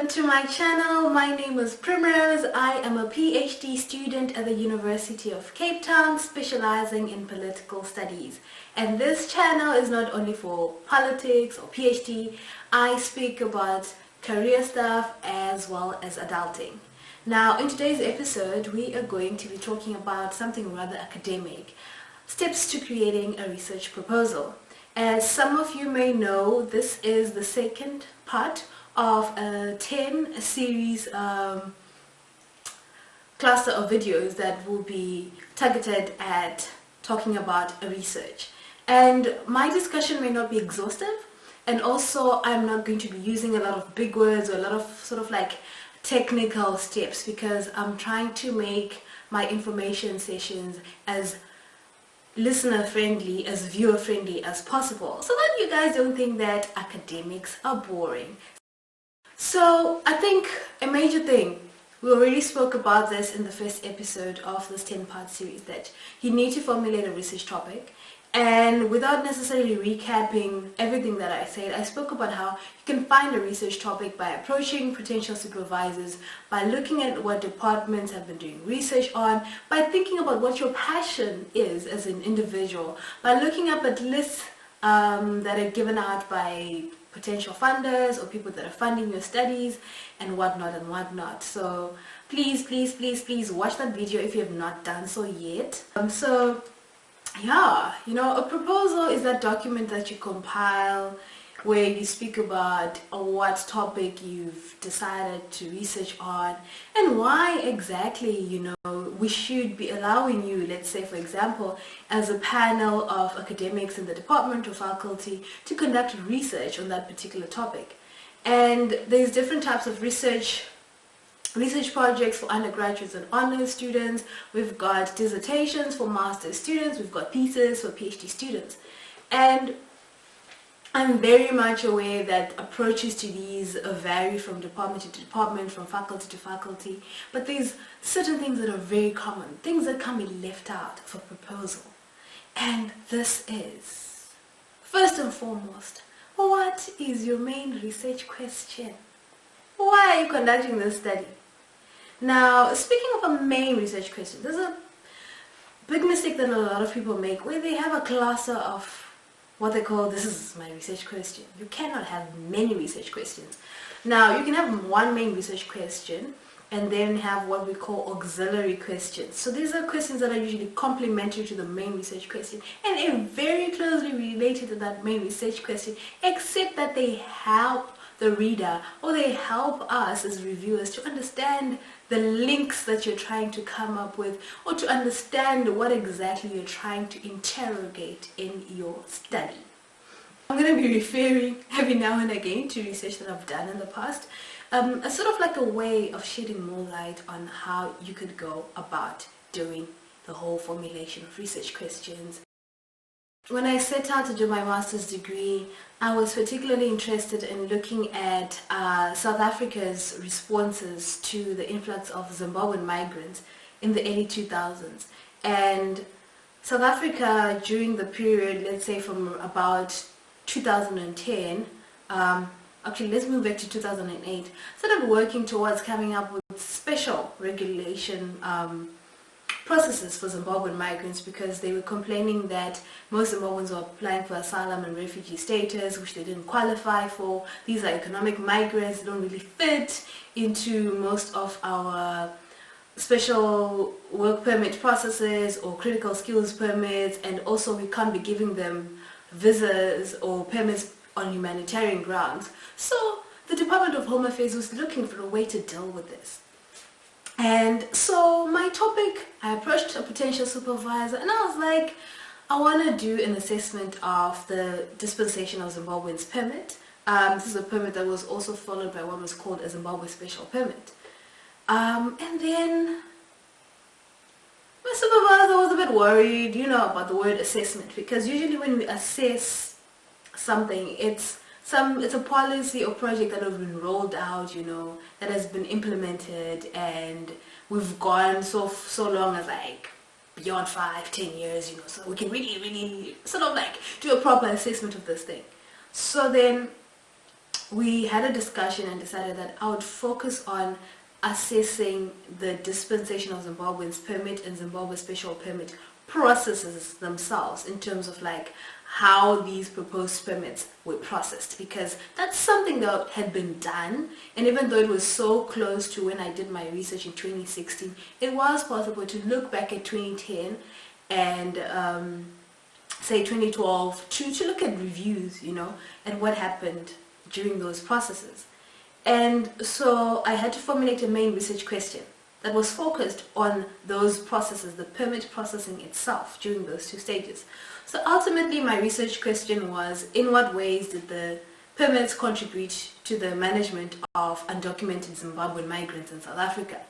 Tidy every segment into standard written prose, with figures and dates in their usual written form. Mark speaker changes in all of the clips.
Speaker 1: welcome to my channel. My name is Primrose. I am a PhD student at the University of Cape Town, specializing in political studies. And this channel is not only for politics or PhD. I speak about career stuff as well as adulting. Now, in today's episode, we are going to be talking about something rather academic, steps to creating a research proposal. As some of you may know, this is the second part of a 10 series cluster of videos that will be targeted at talking about a research. And my discussion may not be exhaustive, and also I'm not going to be using a lot of big words or a lot of sort of like technical steps, because I'm trying to make my information sessions as listener friendly, as viewer friendly as possible, so that you guys don't think that academics are boring. So I think a major thing, we already spoke about this in the first episode of this 10-part series, that you need to formulate a research topic. And without necessarily recapping everything that I said, I spoke about how you can find a research topic by approaching potential supervisors, by looking at what departments have been doing research on, by thinking about what your passion is as an individual, by looking up at lists that are given out by potential funders or people that are funding your studies and whatnot. So please watch that video if you have not done so yet. Yeah, you know, a proposal is that document that you compile where you speak about what topic you've decided to research on and why exactly, you know, we should be allowing you, let's say for example, as a panel of academics in the department or faculty, to conduct research on that particular topic. And there's different types of research projects for undergraduates and honors students. We've got dissertations for master's students. We've got thesis for PhD students. And I'm very much aware that approaches to these vary from department to department, from faculty to faculty. But there's certain things that are very common, things that can be left out for proposal. And this is, first and foremost, what is your main research question? Why are you conducting this study? Now, speaking of a main research question, there's a big mistake that a lot of people make where they have a cluster of what they call, this is my research question. You cannot have many research questions. Now, you can have one main research question and then have what we call auxiliary questions. So these are questions that are usually complementary to the main research question and are very closely related to that main research question, except that they help the reader, or they help us as reviewers to understand the links that you're trying to come up with, or to understand what exactly you're trying to interrogate in your study. I'm going to be referring every now and again to research that I've done in the past, as sort of like a way of shedding more light on how you could go about doing the whole formulation of research questions. When I set out to do my master's degree, I was particularly interested in looking at South Africa's responses to the influx of Zimbabwean migrants in the early 2000s. And South Africa during the period, let's say from about 2010, actually let's move back to 2008, started working towards coming up with special regulation processes for Zimbabwean migrants, because they were complaining that most Zimbabweans were applying for asylum and refugee status, which they didn't qualify for. These are economic migrants, they don't really fit into most of our special work permit processes or critical skills permits, and also we can't be giving them visas or permits on humanitarian grounds. So the Department of Home Affairs was looking for a way to deal with this. And so my topic, I approached a potential supervisor and I was like, I want to do an assessment of the dispensation of Zimbabweans permit. This is a permit that was also followed by what was called a Zimbabwe special permit. And then my supervisor was a bit worried, you know, about the word assessment, because usually when we assess something, it's a policy or project that has been rolled out, you know, that has been implemented, and we've gone so long as like beyond 5-10 years, you know, so we can really sort of like do a proper assessment of this thing. So then we had a discussion and decided that I would focus on assessing the dispensation of Zimbabwe's permit and Zimbabwe's special permit processes themselves in terms of like how these proposed permits were processed, because that's something that had been done, and even though it was so close to when I did my research in 2016, it was possible to look back at 2010 and say 2012 to look at reviews, you know, and what happened during those processes. And so I had to formulate a main research question that was focused on those processes, the permit processing itself during those two stages. So ultimately my research question was, in what ways did the permits contribute to the management of undocumented Zimbabwean migrants in South Africa?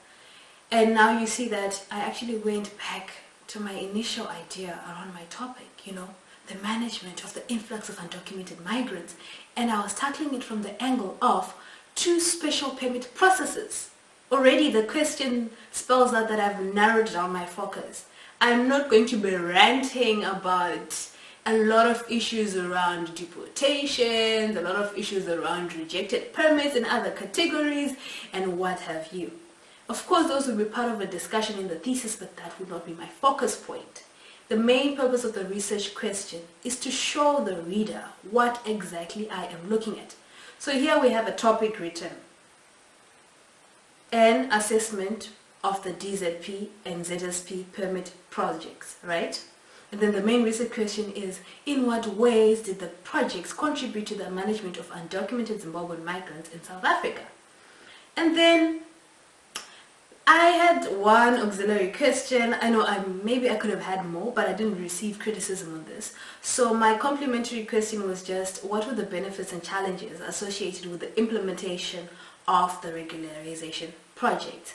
Speaker 1: And now you see that I actually went back to my initial idea around my topic, you know, the management of the influx of undocumented migrants. And I was tackling it from the angle of two special permit processes. Already the question spells out that I've narrowed down my focus. I'm not going to be ranting about a lot of issues around deportations, a lot of issues around rejected permits and other categories, and what have you. Of course, those will be part of a discussion in the thesis, but that would not be my focus point. The main purpose of the research question is to show the reader what exactly I am looking at. So here we have a topic written, an assessment of the DZP and ZSP permit projects, right? And then the main research question is, in what ways did the projects contribute to the management of undocumented Zimbabwean migrants in South Africa? And then I had one auxiliary question. I know maybe I could have had more, but I didn't receive criticism on this. So my complementary question was just, what were the benefits and challenges associated with the implementation of the regularization project?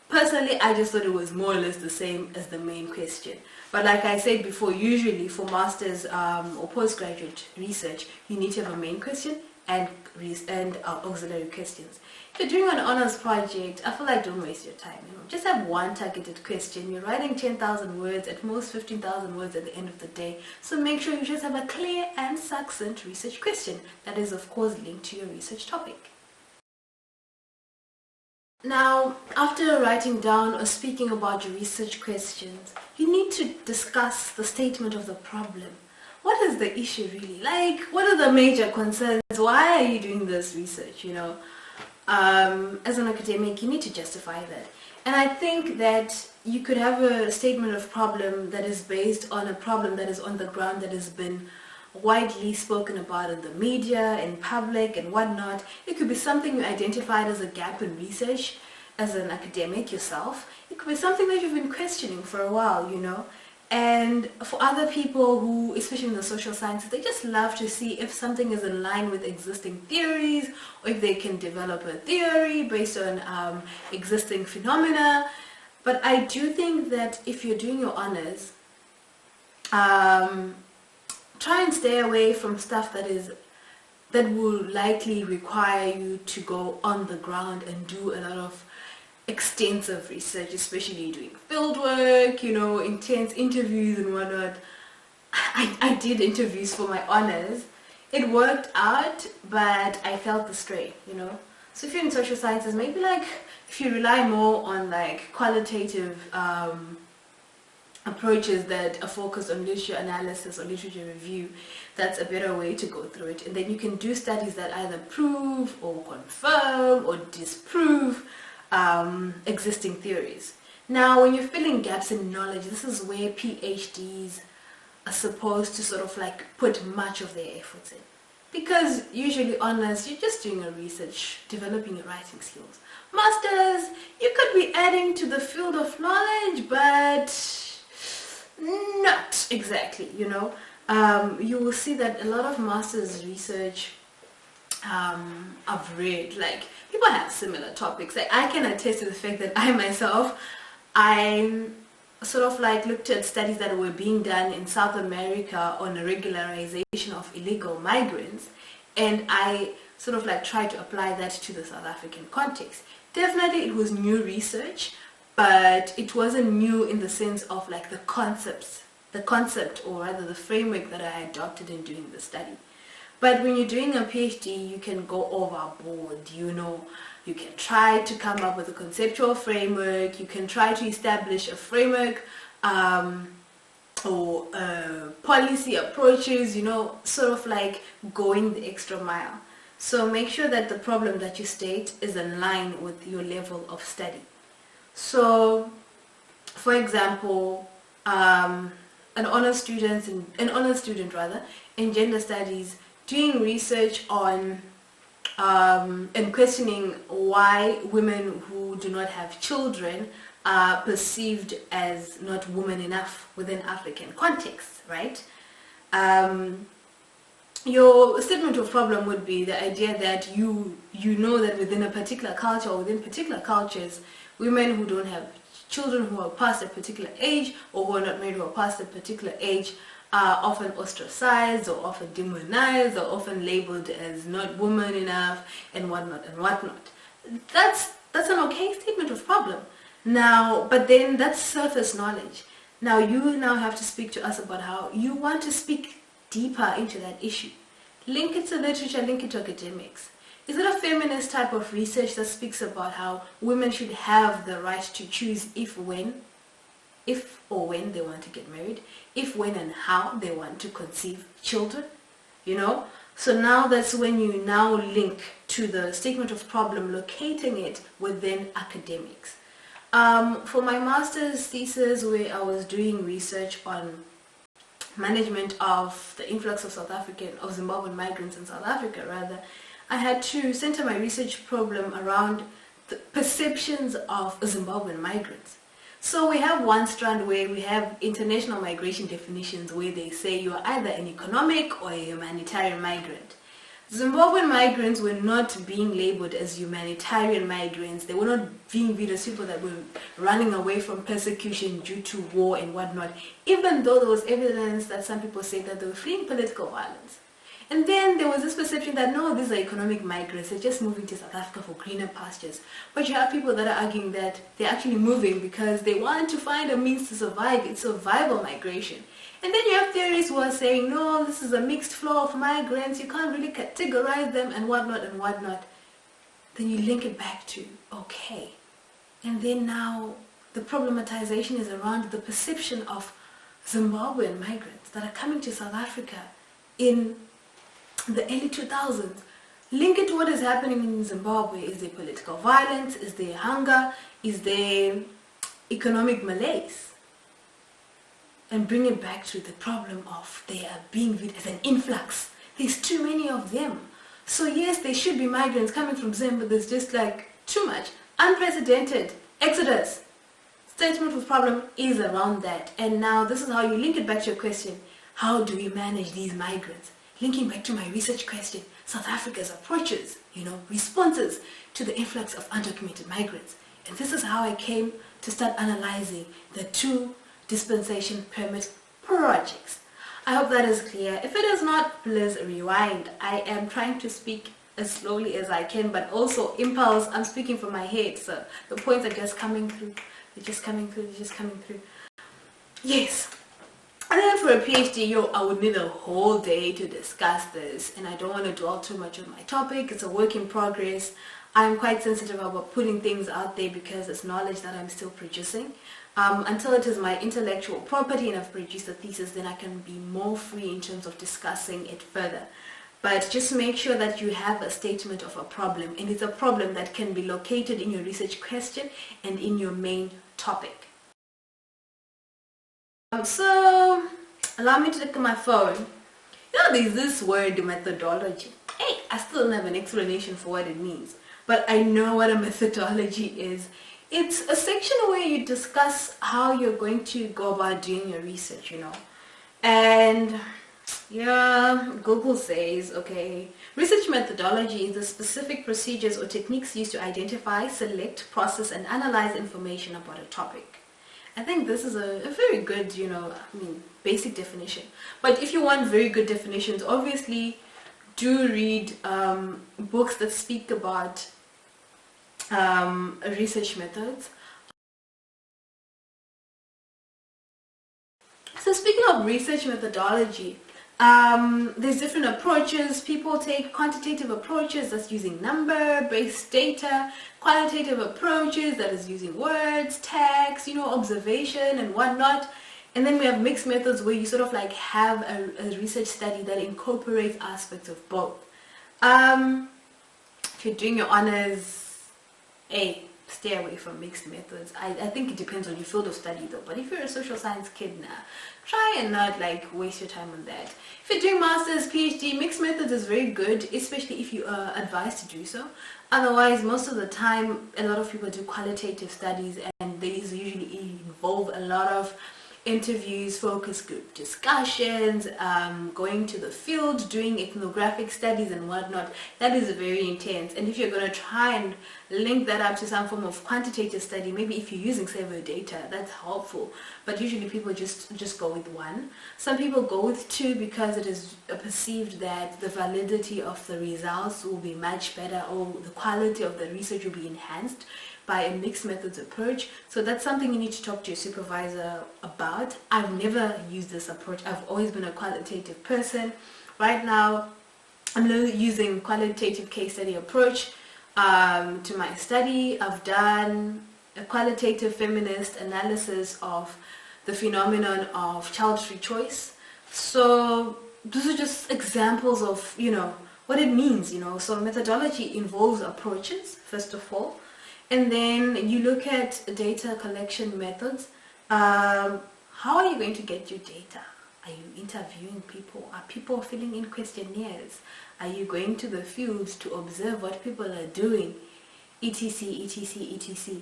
Speaker 1: Personally, I just thought it was more or less the same as the main question. But like I said before, usually for master's or postgraduate research, you need to have a main question and auxiliary questions. If you're doing an honors project, I feel like don't waste your time. You know, just have one targeted question. You're writing 10,000 words, at most 15,000 words at the end of the day. So make sure you just have a clear and succinct research question that is, of course, linked to your research topic. Now, after writing down or speaking about your research questions, you need to discuss the statement of the problem. What is the issue really? Like, what are the major concerns? Why are you doing this research, you know? As an academic, you need to justify that. And I think that you could have a statement of problem that is based on a problem that is on the ground, that has been widely spoken about in the media, in public and whatnot. It could be something you identified as a gap in research as an academic yourself. It could be something that you've been questioning for a while, you know. And for other people who, especially in the social sciences, they just love to see if something is in line with existing theories, or if they can develop a theory based on existing phenomena. But I do think that if you're doing your honors, try and stay away from stuff that will likely require you to go on the ground and do a lot of extensive research, especially doing field work, you know, intense interviews and whatnot. I did interviews for my honors. It worked out, but I felt the strain, you know. So if you're in social sciences, maybe like if you rely more on like qualitative approaches that are focused on literature analysis or literature review, that's a better way to go through it. And then you can do studies that either prove or confirm or disprove existing theories. Now, when you're filling gaps in knowledge, this is where PhDs are supposed to sort of like put much of their efforts in. Because usually honors, you're just doing a research, developing your writing skills. Masters, you could be adding to the field of knowledge, but not exactly, you know. You will see that a lot of master's research I've read, like, people have similar topics. Like, I can attest to the fact that I myself, I sort of like looked at studies that were being done in South America on the regularization of illegal migrants, and I sort of like tried to apply that to the South African context. Definitely it was new research, but it wasn't new in the sense of like the concept, or rather the framework that I adopted in doing the study. But when you're doing a PhD, you can go overboard, you know. You can try to come up with a conceptual framework. You can try to establish a framework or policy approaches, you know, sort of like going the extra mile. So make sure that the problem that you state is in line with your level of study. So, for example, an honors student in gender studies doing research on and questioning why women who do not have children are perceived as not woman enough within African contexts, right? Your statement of problem would be the idea that you know that within a particular culture or within particular cultures, women who don't have children who are past a particular age or who are not married who are past a particular age are often ostracized or often demonized or often labeled as not woman enough and whatnot and whatnot. That's an okay statement of problem. Now, but then that's surface knowledge. Now you now have to speak to us about how you want to speak deeper into that issue. Link it to literature, link it to academics. Is it a feminist type of research that speaks about how women should have the right to choose if or when they want to get married, if, when, and how they want to conceive children, you know? So now that's when you now link to the statement of problem, locating it within academics. For my master's thesis, where I was doing research on management of the influx of Zimbabwean migrants in South Africa, rather, I had to center my research problem around the perceptions of Zimbabwean migrants. So we have one strand where we have international migration definitions where they say you are either an economic or a humanitarian migrant. Zimbabwean migrants were not being labeled as humanitarian migrants. They were not being viewed as people that were running away from persecution due to war and whatnot, even though there was evidence that some people say that they were fleeing political violence. And then there was this perception that no, these are economic migrants, they're just moving to South Africa for greener pastures. But you have people that are arguing that they're actually moving because they want to find a means to survive. It's survival migration. And then you have theorists who are saying, no, this is a mixed flow of migrants, you can't really categorize them and whatnot and whatnot. Then you link it back to, okay. And then now the problematization is around the perception of Zimbabwean migrants that are coming to South Africa in the early 2000s. Link it to what is happening in Zimbabwe. Is there political violence? Is there hunger? Is there economic malaise? And bring it back to the problem of they are being viewed as an influx. There's too many of them. So yes, there should be migrants coming from Zim, but there's just like too much. Unprecedented exodus. Statement of problem is around that. And now this is how you link it back to your question. How do we manage these migrants? Linking back to my research question, South Africa's approaches, responses to the influx of undocumented migrants. And this is how I came to start analyzing the 2 dispensation permit projects. I hope that is clear. If it is not, please rewind. I am trying to speak as slowly as I can, but also impulse. I'm speaking from my head, so the points are just coming through. They're just coming through. Yes. And then for a PhD, I would need a whole day to discuss this, and I don't want to dwell too much on my topic. It's a work in progress. I'm quite sensitive about putting things out there because it's knowledge that I'm still producing. Until it is my intellectual property and I've produced a thesis, then I can be more free in terms of discussing it further. But just make sure that you have a statement of a problem, and it's a problem that can be located in your research question and in your main topic. So, allow me to look at my phone. There's this word methodology. Hey, I still don't have an explanation for what it means, but I know what a methodology is. It's a section where you discuss how you're going to go about doing your research, And Google says, okay, research methodology is the specific procedures or techniques used to identify, select, process, and analyze information about a topic. I think this is a very good, basic definition. But if you want very good definitions, obviously do read books that speak about research methods. So speaking of research methodology, There's different approaches. People take quantitative approaches, that's using number-based data, qualitative approaches, that is using words, text, observation and whatnot. And then we have mixed methods where you sort of like have a research study that incorporates aspects of both. If you're doing your honors, stay away from mixed methods. I think it depends on your field of study though. But if you're a social science kid now, try and not like waste your time on that. If you're doing masters, PhD, mixed methods is very good, especially if you are advised to do so. Otherwise, most of the time, a lot of people do qualitative studies, and these usually involve a lot of interviews, focus group discussions, going to the field, doing ethnographic studies and whatnot. That is very intense. And if you're going to try and link that up to some form of quantitative study, maybe if you're using survey data, that's helpful. But usually people just go with one. Some people go with two because it is perceived that the validity of the results will be much better, or the quality of the research will be enhanced by a mixed methods approach. So that's something you need to talk to your supervisor about. I've never used this approach. I've always been a qualitative person. Right now, I'm using qualitative case study approach to my study. I've done a qualitative feminist analysis of the phenomenon of child-free choice. So those are just examples of, what it means, So methodology involves approaches, first of all. And then you look at data collection methods. How are you going to get your data? Are you interviewing people? Are people filling in questionnaires? Are you going to the fields to observe what people are doing? etc, etc, etc.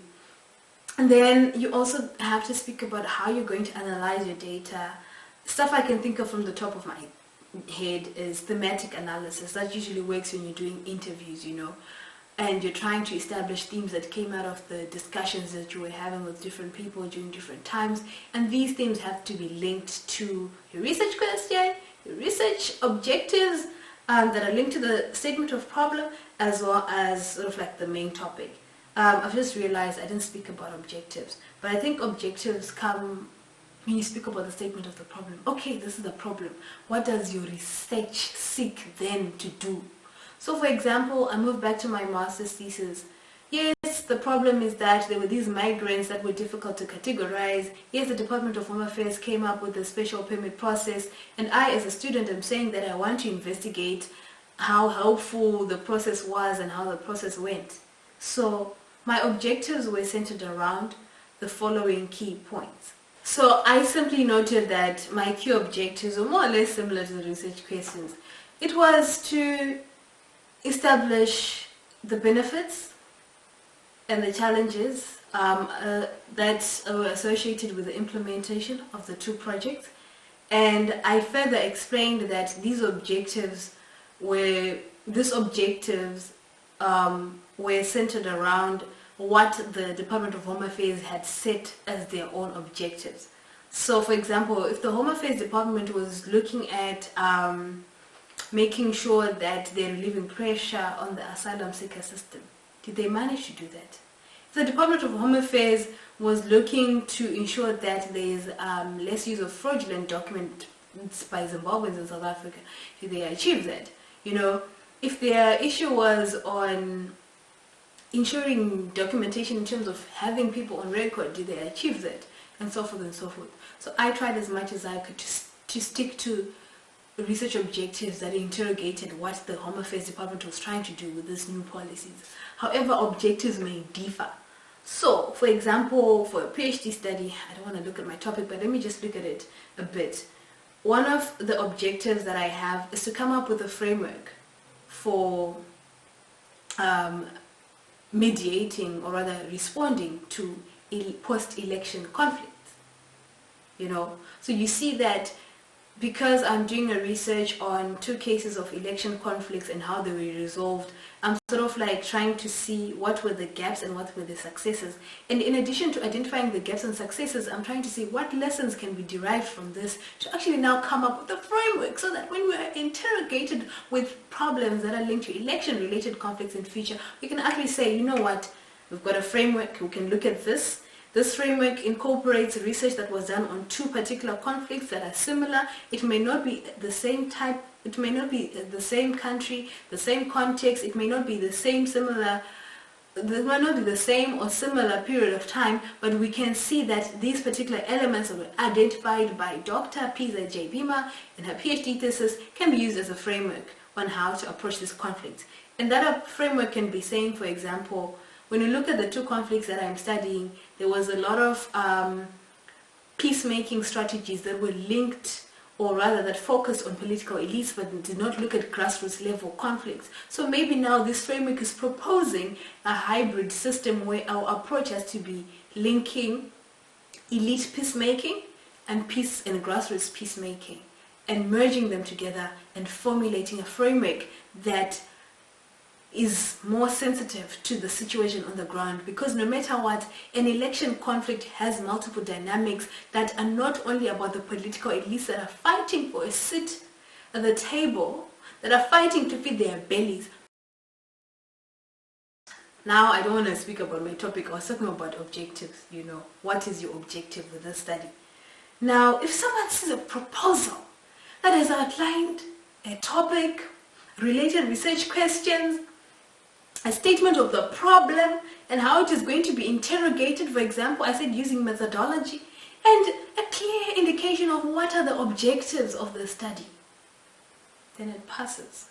Speaker 1: And then you also have to speak about how you're going to analyze your data. Stuff I can think of from the top of my head is thematic analysis. That usually works when you're doing interviews, and you're trying to establish themes that came out of the discussions that you were having with different people during different times. And these themes have to be linked to your research question, your research objectives that are linked to the statement of problem, as well as sort of like the main topic. I've just realized I didn't speak about objectives, but I think objectives come when you speak about the statement of the problem. Okay, this is the problem. What does your research seek then to do? So for example, I moved back to my master's thesis. Yes, the problem is that there were these migrants that were difficult to categorize. Yes, the Department of Home Affairs came up with a special permit process, and I as a student am saying that I want to investigate how helpful the process was and how the process went. So my objectives were centered around the following key points. So I simply noted that my key objectives were more or less similar to the research questions. It was to establish the benefits and the challenges that were associated with the implementation of the two projects. And I further explained that these objectives were centered around what the Department of Home Affairs had set as their own objectives. So for example, if the Home Affairs Department was looking at making sure that they're relieving pressure on the asylum seeker system, did they manage to do that? If the Department of Home Affairs was looking to ensure that there's less use of fraudulent documents by Zimbabweans in South Africa, did they achieve that? If their issue was on ensuring documentation in terms of having people on record, did they achieve that? And so forth and so forth. So I tried as much as I could to stick to research objectives that interrogated what the Home Affairs Department was trying to do with these new policies. However, objectives may differ. So, for example, for a PhD study, I don't want to look at my topic, but let me just look at it a bit. One of the objectives that I have is to come up with a framework for mediating, or rather responding to post-election conflicts. So you see that because I'm doing a research on two cases of election conflicts and how they were resolved, I'm sort of like trying to see what were the gaps and what were the successes. And in addition to identifying the gaps and successes, I'm trying to see what lessons can be derived from this to actually now come up with a framework so that when we're interrogated with problems that are linked to election-related conflicts in future, we can actually say, you know what, we've got a framework, we can look at this, This framework incorporates research that was done on two particular conflicts that are similar. It may not be the same type, it may not be the same country, the same context, it may not be the same or similar period of time, but we can see that these particular elements that were identified by Dr. Pisa J. Bima in her PhD thesis can be used as a framework on how to approach this conflict. And that framework can be saying, for example, when you look at the two conflicts that I'm studying, there was a lot of peacemaking strategies that were linked, or rather that focused on political elites but did not look at grassroots level conflicts. So maybe now this framework is proposing a hybrid system where our approach has to be linking elite peacemaking and peace and grassroots peacemaking and merging them together and formulating a framework that is more sensitive to the situation on the ground, because no matter what, an election conflict has multiple dynamics that are not only about the political elites that are fighting for a seat at the table, that are fighting to feed their bellies. Now I don't want to speak about my topic. I was talking about objectives. What is your objective with this study? Now, if someone sees a proposal that has outlined a topic, related research questions, a statement of the problem and how it is going to be interrogated, for example, I said using methodology, and a clear indication of what are the objectives of the study, then it passes.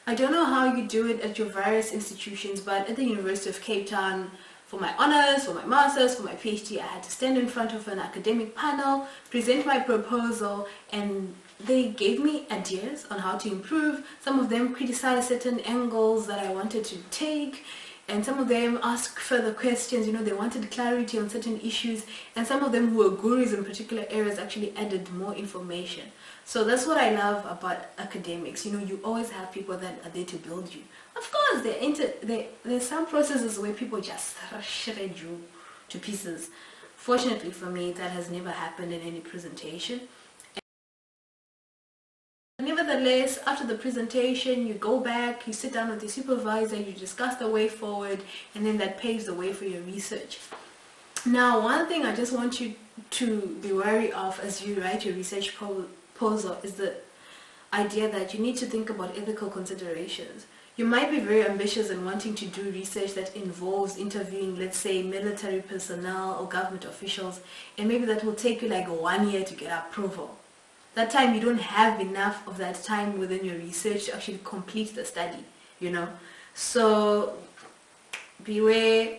Speaker 1: I don't know how you do it at your various institutions, but at the University of Cape Town, for my honors, for my masters, for my PhD, I had to stand in front of an academic panel, present my proposal, and they gave me ideas on how to improve. Some of them criticized certain angles that I wanted to take, and some of them asked further questions. They wanted clarity on certain issues, and some of them who were gurus in particular areas actually added more information. So that's what I love about academics. You always have people that are there to build you. Of course, there's some processes where people just shred you to pieces. Fortunately for me, that has never happened in any presentation. Nevertheless, after the presentation, you go back, you sit down with the supervisor, you discuss the way forward, and then that paves the way for your research. Now, one thing I just want you to be wary of as you write your research proposal is the idea that you need to think about ethical considerations. You might be very ambitious in wanting to do research that involves interviewing, let's say, military personnel or government officials, and maybe that will take you like 1 year to get approval. That time you don't have enough of that time within your research to actually complete the study, So beware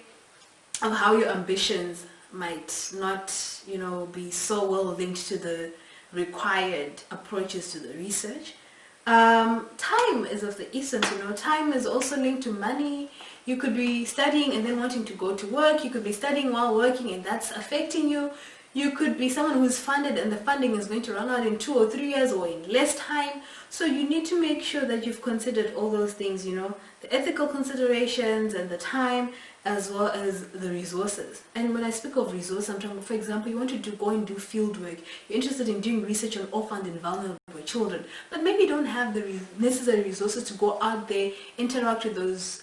Speaker 1: of how your ambitions might not, be so well linked to the required approaches to the research. Time is of the essence. Time is also linked to money. You could be studying and then wanting to go to work. You could be studying while working and that's affecting you. You could be someone who's funded and the funding is going to run out in 2 or 3 years or in less time. So you need to make sure that you've considered all those things, the ethical considerations and the time, as well as the resources. And when I speak of resources, I'm talking, for example, you want to go and do field work. You're interested in doing research on orphaned and vulnerable children, but maybe you don't have the necessary resources to go out there, interact with those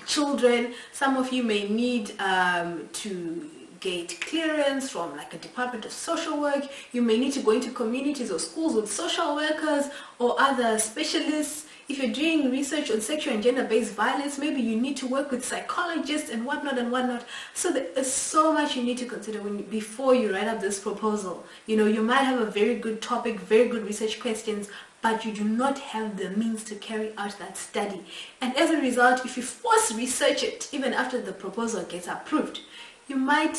Speaker 1: children. Some of you may need to get clearance from like a Department of Social Work. You may need to go into communities or schools with social workers or other specialists. If you're doing research on sexual and gender-based violence, maybe you need to work with psychologists and whatnot. So there is so much you need to consider before you write up this proposal. You might have a very good topic, very good research questions, but you do not have the means to carry out that study. And as a result, if you force research it, even after the proposal gets approved, you might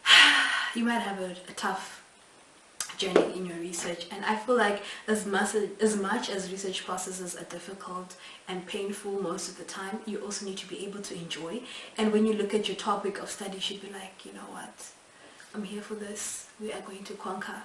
Speaker 1: have a tough journey in your research. And I feel like as much as research processes are difficult and painful most of the time, you also need to be able to enjoy. And when you look at your topic of study, you should be like, you know what, I'm here for this. We are going to conquer.